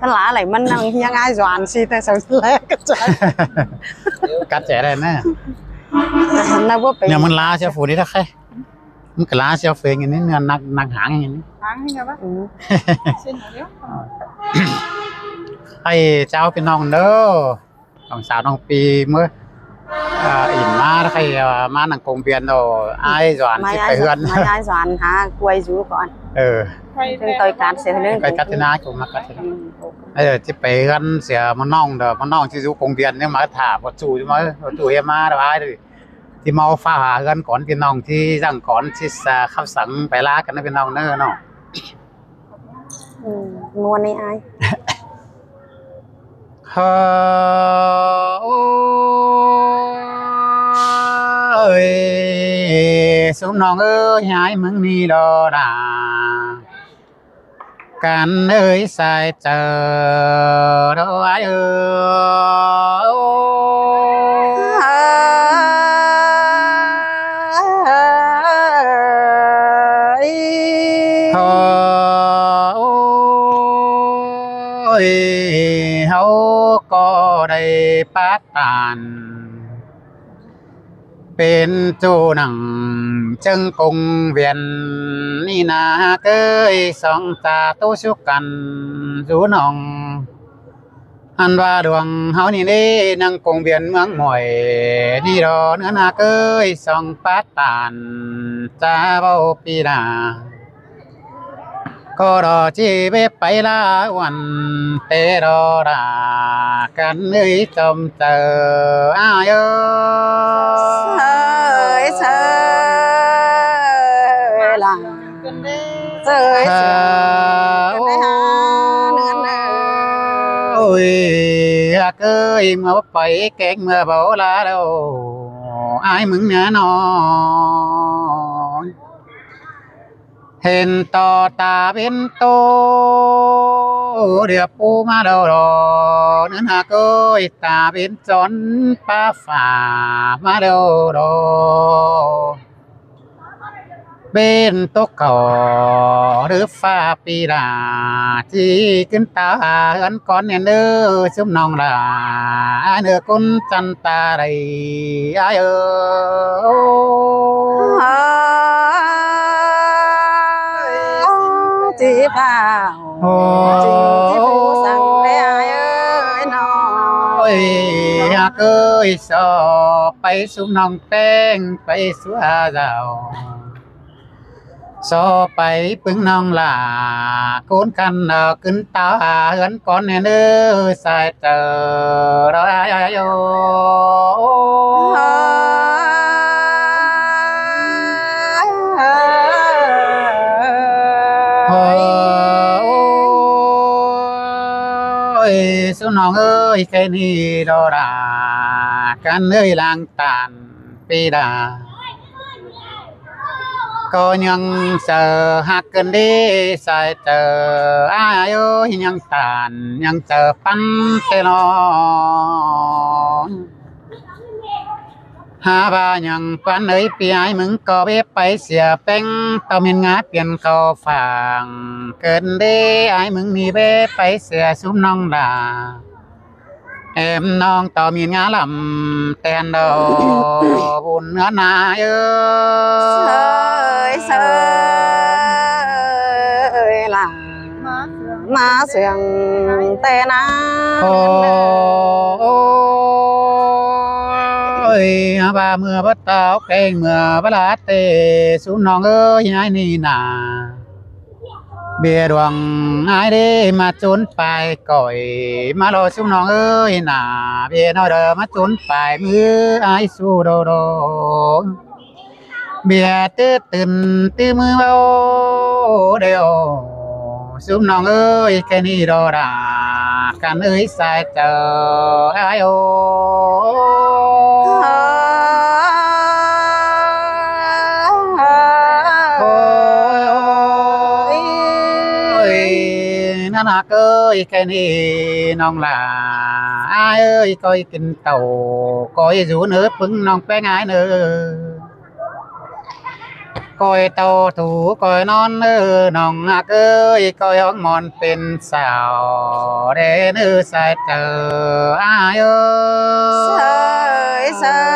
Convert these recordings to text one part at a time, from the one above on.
ฉลาไหลมันนั่งเฮียงอ้ายหวานสิแต่สังแลกระจายกัดแจได้แน่นะบ่ไปเนี่ยมันลาเสียฝูนี่ถ้าใครมันก็ลาเสียเฟงอย่างนี้เนื้อนักหางอย่างนี้หางให้บ่เส้นเดียวให้เจ้าพี่น้องเด้อของสาวน้องปีเมื่ออินมาแล้วใครมานั่งกงเบียนโดอ้ายหวานสิไปเฮือนอ้ายหวานหากล้วยอยู่ก่อนถึงต่อยการเสียเรื่องไปกัตนากูมากัตนาสิไปเฮือนเสียมาน้องเด้อมาน้องที่อยู่กงเบียนเนี่ยมาถามบ่จู่มาบ่จู่เฮ็ดมาได้ที่มาฟ้าหาเฮือนก่อนพี่น้องที่สั่งก่อนที่ขับสังไปลากันนะพี่น้องเด้อเนาะนวลนี่อ้ายสุมน้องเอ้ยหายมึงนี่ดอดากันเอ้ยสายเจอดอยเฮาก็ได้ปาตานเป็นจูหนังจึงกงเวียนนี่นาเกยสองตาตู้สุกันจูน้องอันว่าดวงเฮานี่เด้นั่งกงเวียนเมืองหมอยนี่รอเนื้อนาเกยสองปาตานจาเว้าปีดาก็รอจีเวไปลาวันเตรอรากันเอ้ยจมเจออ้ายเสยล่ะเสยกันได้หาเนื้อโอ้ยเกยเมื่อไปแกงเมื่อเบาลาแล้วอ้ายมึงเนี่ยนอนเห็นต่อตาเป็นโตเดือปูมาดอเนื้อหาก้อยตาเป็นจนป้าฝ่ามาดอเป็นตกก่อหรือฟ้าปีดาที่ขึ้นตาอันก่อนเนี่ยเนื้อซุ่มน้องลาเนื้อกุนจันตาไรจีบ่าวจีผู้สั่งได้อ้ายน้อยเอ้ยสอไปสุมน้องแป้งไปสัวเจ้าสอไปปึงน้องลาโกนกันขึ้นตาเฮือนก่อนเนี่ยเด้อสายเจอรอยโสุน้องเอ้ยแค่นี้ดอรากันเอ้ยลางตานปีดาก็ยังเจอหักกันดีใส่เจออ้ายเอ้ยยังตานยังเจอปันเตลอนหาว่ายังปันเอ้ยปีอ้ายมึงก็เว็บไปเสียแป้งตอมินงาเปลี่ยนเข้าฟังเกินเด้อ้ายมึงนี่เว็บไปเสียสุมน้องดาเอ็มน้องต่อมีงาลำแตนดอบุญเนื้อนาเสยล่ะมาเสียงแต่นาบ่าเมื่อบ่ตาวแกงเมื่อบ่ลาเตสุน้องเอ้ยอ้ายนี่นาเบียดวงอ้ายได้มาจนปลายก่อยมารอสุน้องเอ้ยน่าเบียน้อยเด้อมาจนปลายมืออ้ายสู้โดเบียตื่นมือเบาเดียวสุน้องเอ้ยแค่นี้ดอดากันเอ้ยสายเจออ้ายนาเอ้ยแค่นี้น้องลาอ้ายเอ้ยก้อยกินเต่าก้อยอยู่เนื้อปึ้งน้องแป้งอ้ายเนื้อ coi tàu thủ coi non nòng ơi coi óng mòn bên xào để nữ sai chờ ai ơi sơi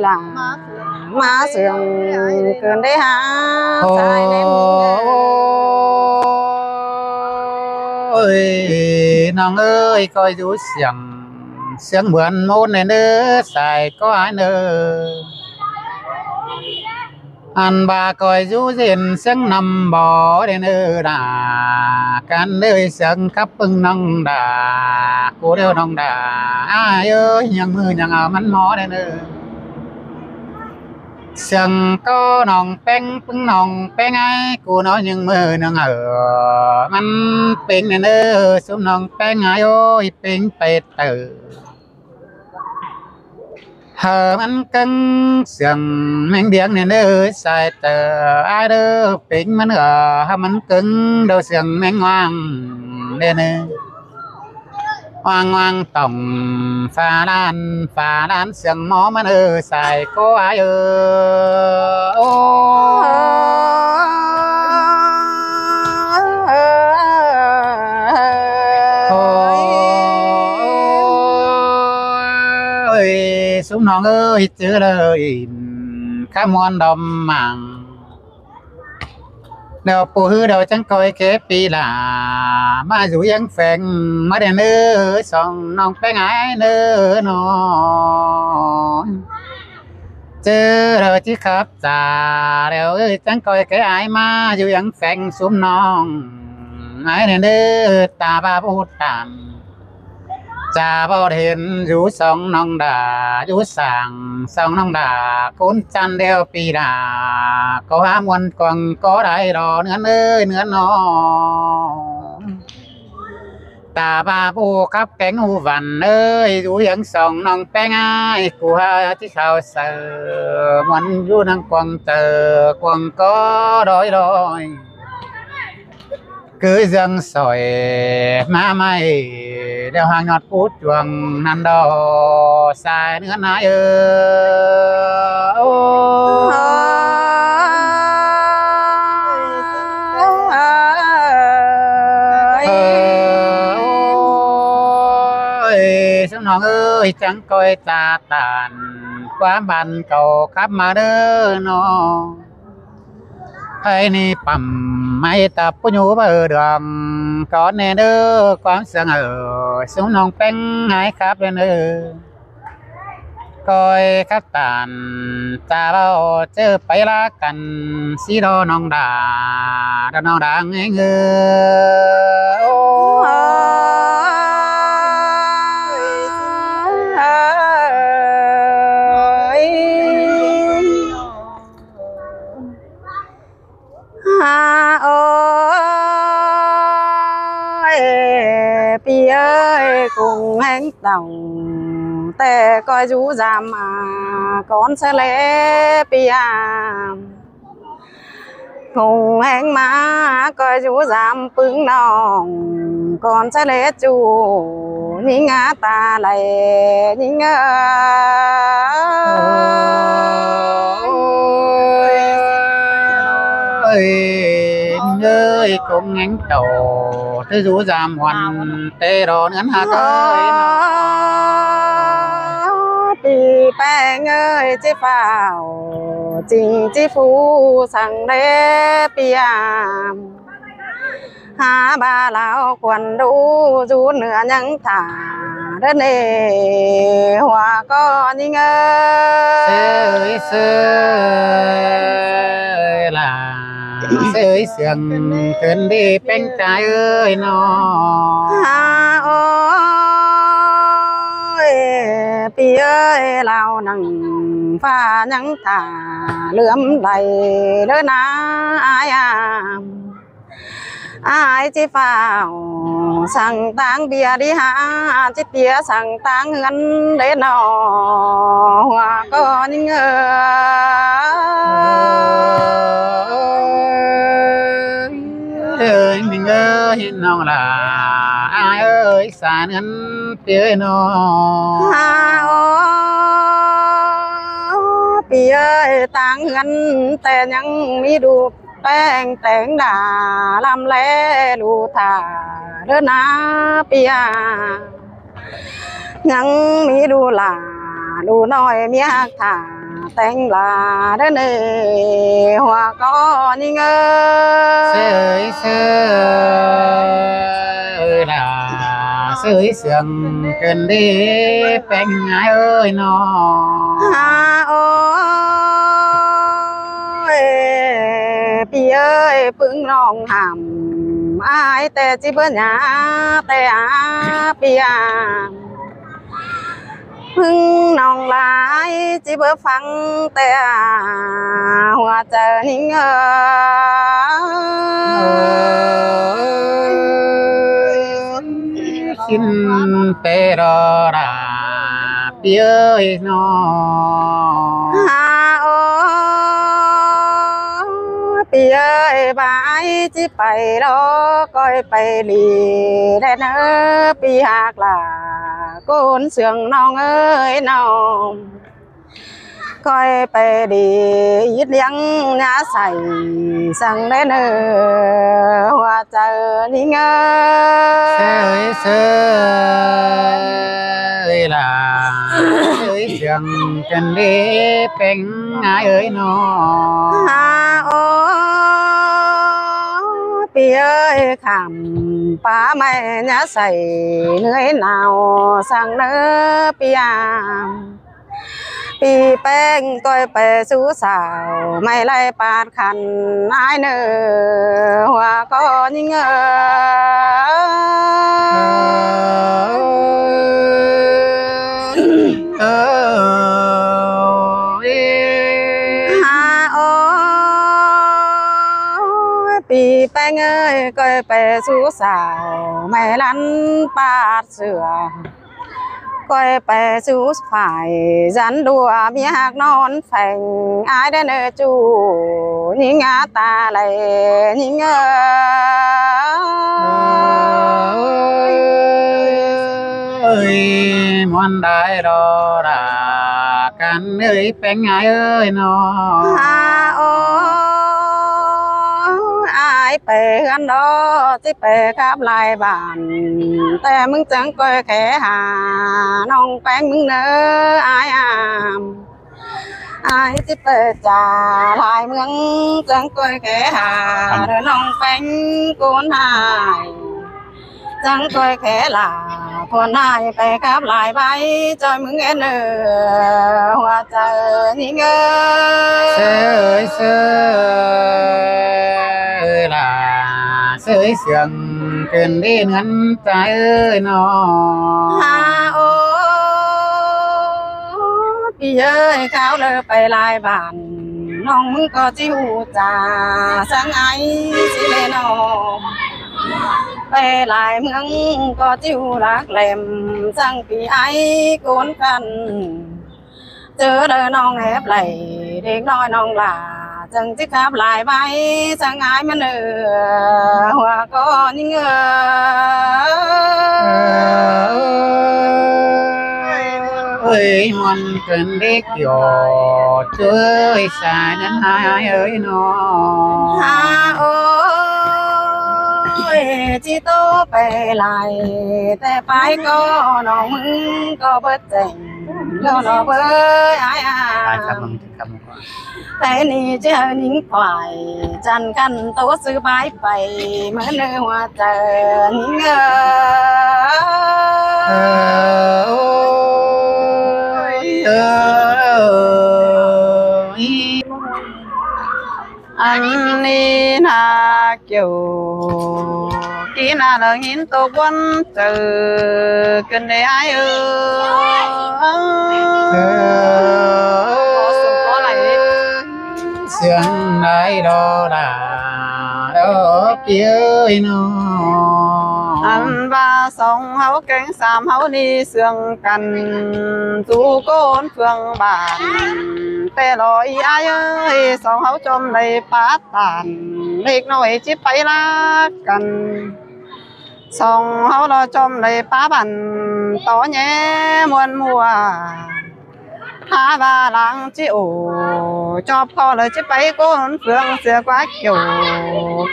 là má sườn cơn đấy hả sai nên ơi nòng ơi coi rú sương mượn môn này nữ sai có ai nữa anh bà coi rú diện sương nằm bò đến ư đà can nơi sương khắp bưng nông đà cô đeo nông đà ai ơi nhằng mưa nhằng ảo mắn mó đến ư sương có nòng beng bưng nòng beng ai cô nói nhưng mưa nằng ở mắn beng đến ư xuống nòng beng ai ơi beng bệt tử hờ ăn cân sườn men điếng này nơi sai tờ ai đơ pinมันhầm ăn cứng đâu sườn men ngoan đây nè ngoan tổng pha đan sườn móมันsai có ai xuống non ơi chữ lời cá mòn đom màng đầu phụ hư đầu chẳng coi kế pi là mà dù yang phèn mà đèn nữ song non bé ngái nữ nó chữ đời chỉ khắp già đều ơi chẳng coi cái ai mà dù yang phèn xuống non ai đèn nữ ta ba bút tàn cha bao đền rú sông nông đà rú sàng sông nông đà cún chăn đeo pi đà có há muôn còn có đại đò nữa ơi nữa nó ta ba bu khắp cánh u vằn ơi rú những sông nông beng ai của ha tí khao sờ muôn rú năng quăng tờ quăng có đói đói cứ dâng sỏi má mày đeo hàng ngọt phút chuồng năn đò sai nữa nãy ơi xuống non ơi chẳng coi ta tàn quá bàn cầu khắp mà đơ nó hay ni bầm mai tập nhu bờ đường có nè đơ quán sương ở xuống nông beng ngay khắp bên coi các tàn ta bao chớ bay lá cành xí đo nông đà nghe pi ơi cùng hang tổng tè coi rú giam con sẽ lẽ pi cùng hang má coi rú giam pưng nòng con sẽ lẽ chủ ní ngã ta lại ní ngơ ơi cũng ngánh đầu tới rú giam hoàn tê đồ ngắn hạ ơi tì beng ơi chế phào trình chế phu sang đế pi hà ba lão quần đủ rú nửa nhắn thả đất nề hòa có như ngơ sơi là sơi sương cơn đi beng trái ơi nó ôi pi ơi lao nằng pha nhắn thả lướm đầy đỡ ná ai chỉ phao sang tang bia đi ha chỉ tia sang tang ngân để nó hòa có những ơi mình ơi nó là ai ơi xa ngân phía nó pi ปีเอ้ยต่างเงินแต่ยังมีดูแป้งแต่งด่าลำแลลูทาเด้อนะปียยังมีดูหลาดูน้อยเมียถ่าแต่งลาเด้อเนหัวก็ยิ่งเสยเสยล่ะเสยเสียงเกินดีเป็นไงเอ้ยน้อโอ้ยพี่เอ้ยปึ้งน้องหำอายแต่จิเบิ่นหยาแต่พี่ยพึ่งน้องหลายจิเบิ่ฟังแต่หัวใจนิ่งคินเปรอราเปียยน้อโอ้ปีเอ้ยบายจิไปรอก้อยไปลีได้เนอปีหากล่ะก้นเสืองน้องเอ้ยน้องก้อยไปดียิดเลี้ยงหน้าใส่สั่งได้เนอว่าเจอนี่เงยเสยล่ะเสยเสียงกันดีเป็นไงเอ้ยน้อโอ้ปีเอ้ยขำป้าไม่หน้าใส่เหนื่อยหนาวสั่งเนื้อปียปีแป้งก้อยไปสู้สาวไม่ไล่ปาดขันนายเนอหัวก็ยิ่งปีแป้งเอ้ยก้อยไปสู้สาวไม่ลันปาดเสือก้อยไปสู้ฝ่ายจันดัวมีหักนอนแฝงอายได้เนอจูยิ่งตาไหลยิ่งมันได้รอรากันเอ้ยเป็นไงเอ้ยน้อโอ้อายไปกันดอที่ไปกับลายบ้านแต่มึงจังก้อยแค่หาน้องแป้งมึงเนออายอายที่ไปจ่าลายเมืองจังก้อยแค่หาเด้อน้องแป้งโกนหายจังก้อยแค่ลาพอนายไปกับลายใบจอยมึงเนอหัวใจนี่เงเสยเสยล่ะเสยเสียงเกินดีเงินใจเอ้ยน้อโอ้พี่เอ้ยเขาเลยไปลายบ้านน้องมึงก็จิ้วจ่าสังไอสิเลน้องไปลายเมืองก็จิ้วรักแหลมสังปีไอโกนกันเจอเดินน้องแอบไหลเด็กน้อยน้องหลาจังจิขับลายใบสังไอมันหัวก็ยิ่งเอ้ยมันเป็นเด็กหยอดช่วยสายนั้นหายเอ้ยน้อโอ้จิโตไปลายแต่ไปก็น้องมึงก็เบิดเจ๋งแล้วน้องเบิดไอ้ครับมึงครับมึงแต่นี่เจ้าหญิงควายจันกันโตซื้อใบไปเหมือนเนื้อหัวใจนิ่งอันนี้นาเกี่ยวกีน่าเลยหินตัวบนเจอกันได้ไอ้เสียงไหนรอดาดอกเกี้ยน้ออันว่าสองเฮาแกงสามเฮานี่เสื่องกันสู่โกนเฟืองบานแต่ลอยอ้ายเอ้ยสองเฮาจมในปาตานเล็กน้อยจิไปรักกันสองเฮาเราจมในป้าบันต่อแย่มวนมัว หาว่าหลังจิโอชอบพอเลยจะไปก้นเฟืองเสือกว่าเกี่ยว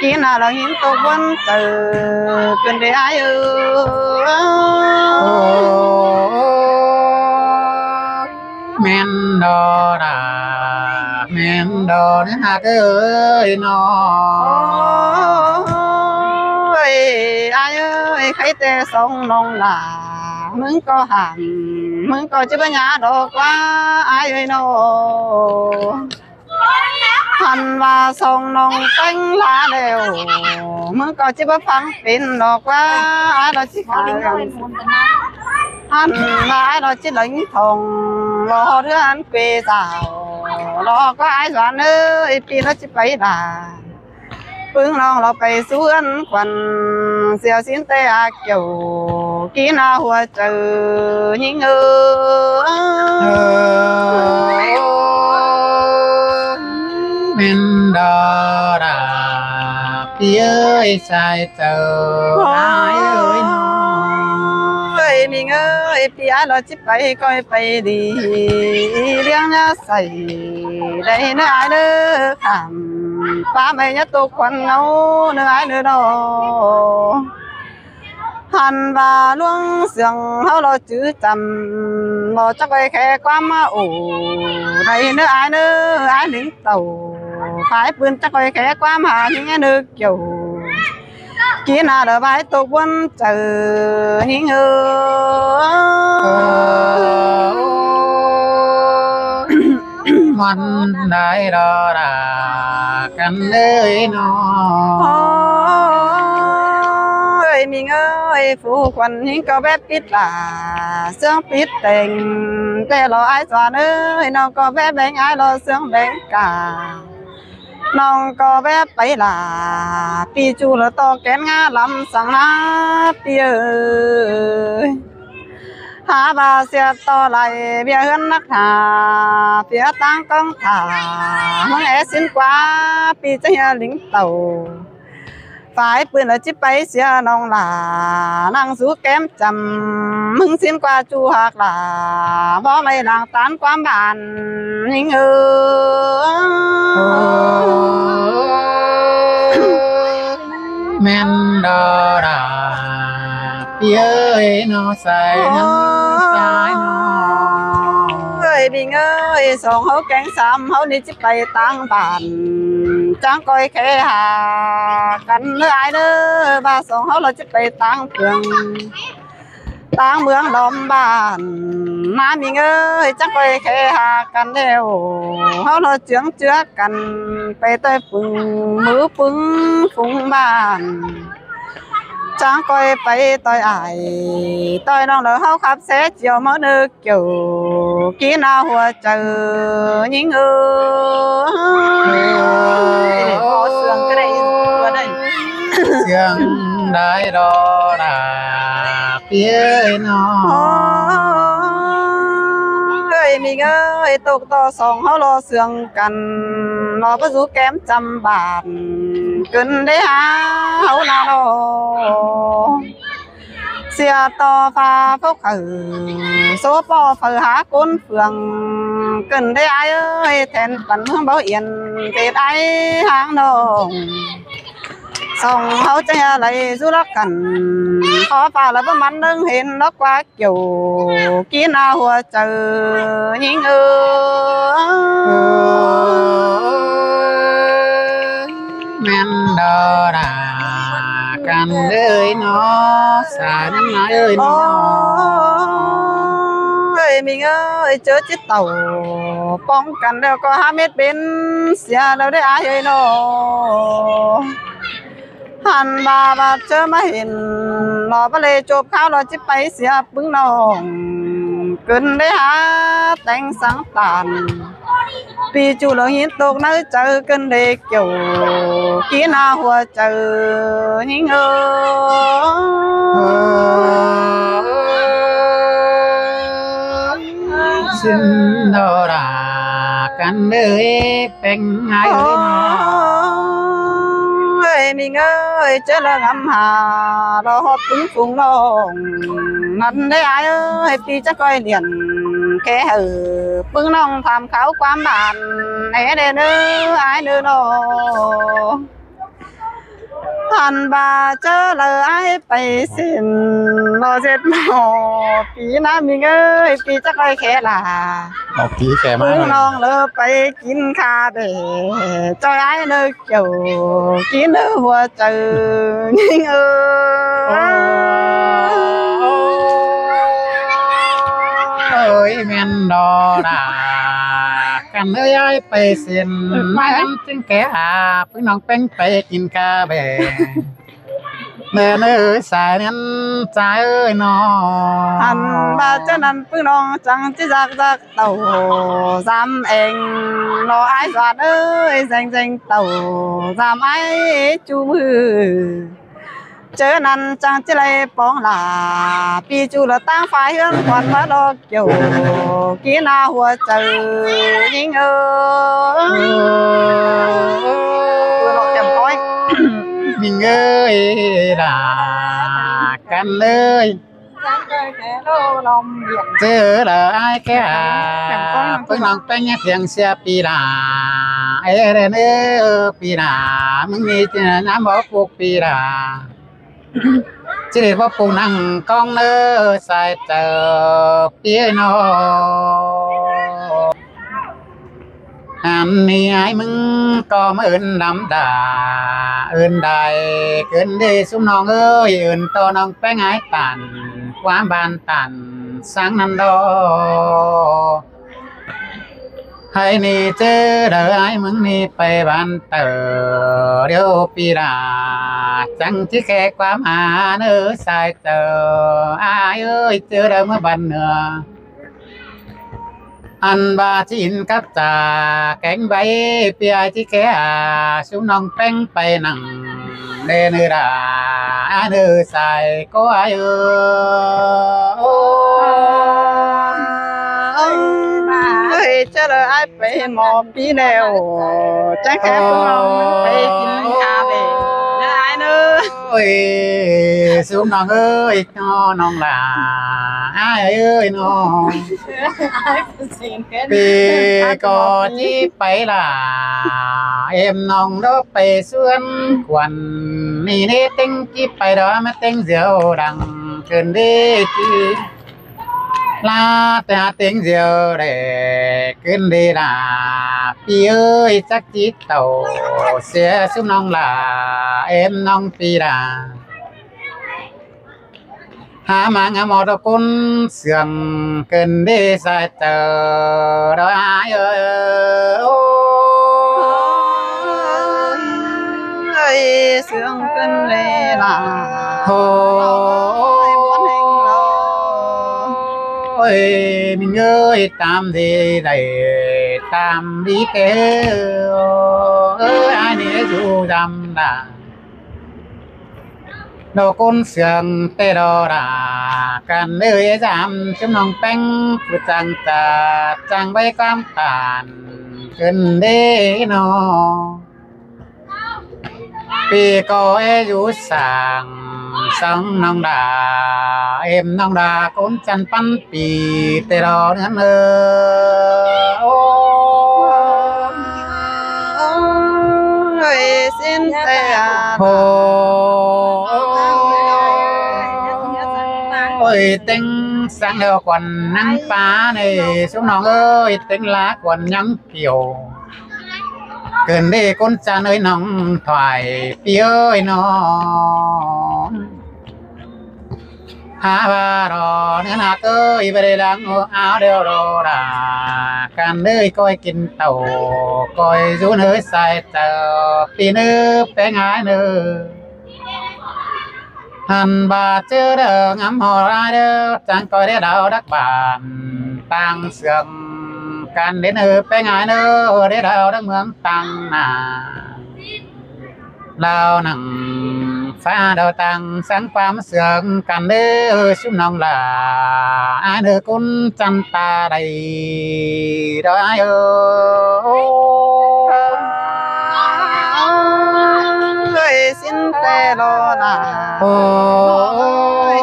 กินอะไรหินตกบนเจอเป็นได้ไอ้แม่นดอดาแม่นดอนะฮักเอ้ยน้อไอ้เอ้ยใครแต่ส่งน้องหลามึงก็หันมึงก็จะปัญญาดอกว่าไอ้เอ้ยน้อหันว่าส่งน้องแต่งลาแล้วมึงก็จะมาฟังเป็นดอกว่าไอ้เราจะขายกันหันว่าไอ้เราจะหลิงทองรอเรื่องเกวสาวรอก็ไอ้สวนเอ้ยปีเราจะไปด่าปึ้งน้องเราไปสวนควันเสียวสินแต่อาเกี่ยวกินอาหัวเจอยิงแม่นดอดาพี่เอ้ยชายเจ้าอ้ายเอ้ยน้อเอ้ยมีเอ้ยพี่อาเราจะไปก็ไปดีเลี้ยงยาใส่ได้เนื้อเนื้อขำป้าไม่ยะตกควันเงาเนื้อเนื้อดอหันว่าล่วงเสียงเฮาเราจื้อจำเราจะไปแค่ความมาโอ้ได้เนื้อเนื้อหนึ่งเต่าขายปืนจะไปแค่ความหาหิงเนื้อเกี่ยวกินอาเดบายตกบนเจอหิงมันได้ดอดากันเลยน้อเอ้ยมีเอ้ยฟูควันหิงก็แบบปิดตาเสียงปิดแต่งแต่เราไอ้สวนเอ้ยน้องก็แบบแบ่งไอ้เราเสียงแบ่งกาน้องก็แบบไปล่ะปีจูละตอแกนงาลำสังนาปีเอ้ยหาบาเสียต่อไหลเบียเฮือนนักหาเปียตั้งกองถามึงแอสินกว่าปีจะเฮียลิงเต่าฝ่ายปืนละจิไปเสียน้องหลานั่งสู้แก้มจำมึงสินกว่าจูหักหลาบ่ไม่หลังตานความบานหิงแม่นดอดาพี่เอ้ยน้อใส่น้ำใจน้อเอ้ยบิงเอ้ยสองเฮาแกงสามเฮานี่จิไปตั้งบ้านจังก้อยแค่หากันเนื้อไอ้เด้อบาสองเฮาเราจิไปตั้งเมืองดอมบ้านมาบิงเอ้ยจังก้อยแค่หากันแล้วเฮาเราเจืองเจือกันไปต้อยปึงมือปึงฟุงบ้านจังก้อยไปต้อยอายต้อยน้องเด้อเฮาขับแซ่เจียวมานึกเกี่ยวกินอาหัวเจอยิงขอเสียงก็ได้บ่ได้เสียงได้ดอดาพี่เอ้ยน้อเอ้ยมีเอ้ยตกต่อสองเฮารอเสียงกันรอประสูแก้มจำบานกึนได้หาเฮานาโนเสียต่อฟ้าพวกโซปอเฟอหาก้นเฟืองกึนได้ไอ้เอ้ยแทนปันเมืองเบาเอียนเตดไอ้หางนองส่งเขาจะอะไรสู้รักกันขอฝ่าแล้วมันนึงเห็นนกว่าเกี่ยวกินอาหัวเจอยิงแม่นดอดากันเลยน้อสาน้ำน้อยเอ้ยน้อเอ้ยมิงเอ้ยเจอจิตเต่าป้องกันแล้วก็หาเม็ดเป็นเสียแล้วได้อายเอ้ยน้อหันบาบาเจอมาเห็นรอไปเลยจบข้าวรอจิไปเสียปึ้งน้องกึนได้หาแต่งสังตานปีจูเราหินตกน้ำเจอกันเด็กเกี่ยวกินอาหัวเจอหิงสินดอดากันเลยเป็นไงเอ้ยน้อเอ้ยมิงเอ้ยเจอละงำหารอปึ้งฟุงน้องนั่นได้ไอ้เอ้ยปีจะก้อยเลียน แค่ปึ้งน้องทำเขาความบานเอเดเนออายเนอโนพันบาเจอเลยไอ้ไปสิ้นรอเจ็ดหมอปีน้ำมีเงยปีจะค่อยแค่ลา ออกผีแก่มา พึ่งน้องเลยไปกินคาเบจอยไอ้เนยเกี่ยวกินเนื้อหัวเจอยิงเอ้ยแม่นดอดากันเอ้ยอ้ายไปเส้นมันจึงแก่พึ่งน้องแป้งไปกินกาแบแม่เอ้ยสายนั้นใจเอ้ยน้อ หันบาเจ้านั้นพึ่งน้องจังจิจักเต่าซ้ำเองรอไอ้สวัสดเอ้ยแจงเต่าซ้ำไอ้จูมือเจอนั้นจังจิเลยป้องลาปีจูละตั้งไฟเฮือนควันมาดอกเกี่ยวกินอาหัวเจอยิงเราเต็มก้อย มิงเอ้ยด่ากันเลย จังเลยแค่โลลมเบียด เจอละอ้ายแก่พึ่งน้องแป้งเสียงเสียปีลาเอ้เรนปีลามึงมีจะน้ำบ่ปลูกปีลาจิเดว่าปูนั่งกองเนอใส่เจอเปียโนอันนี้ไอ้มึงก็มาเอิ้นนำด่าเอิ้นได้เกินได้สุมน้องเอ้ยเอิ้นต่อน้องแป้งไอ้ตันความบานตันสังนันดอให้นี่เจอเด้อไอ้มึงนี่ไปบ้านเตอเดี๋ยวปีลาจังที่แค่ความหาเนื้อสายเจออ้ายเอ้ยเจอเด้อเมื่อบันเนื้ออันบาจินกับตาแกงใบเปียที่แค่สุน้องแป้งไปนั่งเดนเราเนื้อสายก็อ้ายเอ้ย เจอเลยไอ้ไปหมอปีแล้วจังแค่พวกเราไปกินคาเฟ่เนื้อไอ้เนื้อ เอ้ยสุน้องเอ้ยน้องล่ะอ้ายเอ้ยน้องปีก่อนที่ไปล่ะเอ็มน้องรบไปสวนควันนี่เนเต็งที่ไปดอมาเต็งเสียวดังเกินดีจีลาแต่เต็งเสียวเด้เกินดีล่ะพี่เอ้ยจักจิตเต่าเสียสุน้องล่ะเอ็มน้องปีล่ะหามางามอดกุนเสียงเกินได้สายเจอดอยเอ้ย เสียงกันเลยล่ะ โอ้ย บนแห่งเรา โอ้ยมิงเอ้ยตามดีได้ตามดีเตอเอ้ยอันนี้อยู่ดำดาดอกกุนเสียงเตดอรากันเลยจำจำนองแป้งผู้จังตาจังใบความตานเกินเด้นอปีก็อยู่สั่งสังน้องดาเอ็มน้องดาคนจันปันปีเตดอเนื้อเนอโอ้ยสิ้นเสีย โอ้ยเต็งสังเดียวกวนนังป้าในสุน้องเอ้ยเต็งลากวนยังเกี่ยวเกินได้คนจานเอ้ยน้องถอยปีเอ้ยน้องหาว่ารอเนื้อหนักเอ้ยไปได้ดังเอาเดียวรอราการเอ้ยก้อยกินเต่าก้อยจูนเอ้ยใส่เต่าปีเนื้อแป้งหายเนื้อหันบาเจอเด้องำหอราเด้อจังก้อยได้ดาวดักบานตั้งเสื่อมกันเด่นเออไปงานเออได้ดาวดักเมืองตั้งนาดาวหนังฟ้าดาวตั้งสังความเสื่อมกันเด้อชุ่มน้องลาอันเออคุณจันตาใดดอยเออสิ้นแต่รอล่ะ โอ้ย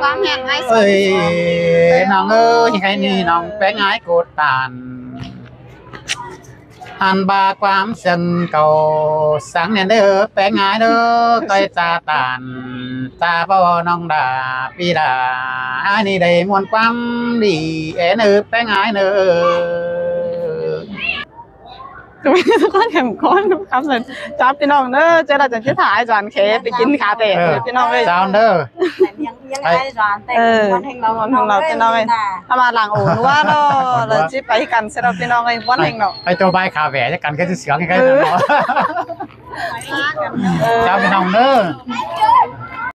ความแห่งไอ้ เอ้ย น้องเอ้ยให้นี่น้องแป้งหายโกดตานหันบาความซึ่งเก่าสังเนี่ยเด้อแป้งหายเด้อก้อยตาตานตาบ่น้องดาปีดาอันนี้ได้มวลความดีเอ็นเอ้อแป้งหายเด้อ ทุกคนเห็นคนครับเลยจับพี่น้องเด้อเจ้าเราจะที่ถ่ายจานเคไปกินคาเฟ่พี่น้องเลย ซาวเด้อ ยังไงร้านแต่ วันแห่งเราพี่น้องเลยถ้ามาหลังโอนว่าเราจิไปกันเสร็จแล้วพี่น้องเลยวันแห่งเรา ไปตัวใบคาแหวจะกันก็จะเสียงกันเนาะเจ้าพี่น้องเด้อ